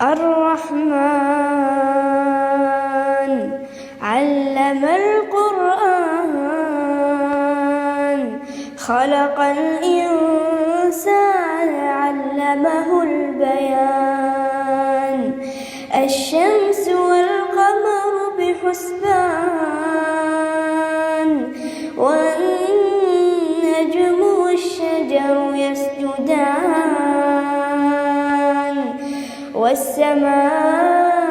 الرحمن علم القرآن خلق الإنسان علمه البيان الشمس والقمر بحسبان والنجم والشجر يسجدان والسماء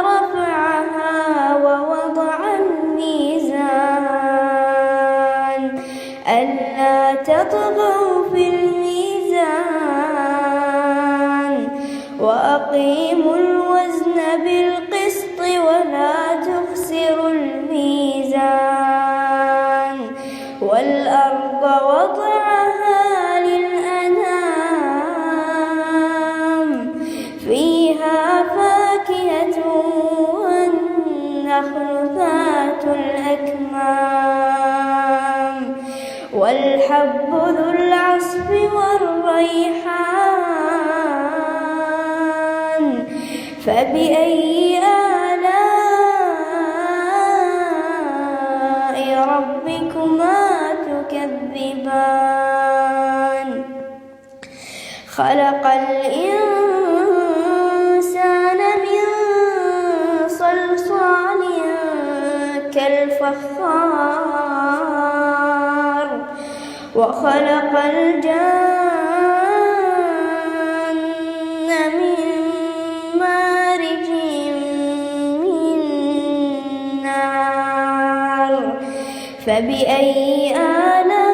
رفعها ووضع الميزان ألا تطغوا في الميزان وأقيموا الوزن بالقسط ولا تخسروا الميزان والأرض وضعها للأنام فيها فاكهة والنخل ذات الأكمام والحب ذو العصف والريحان فبأي آلاء ربكما تكذبان خلق الإنسان من صلصال كالفخار وخلق الجن من مارج من نار فبأي آلاء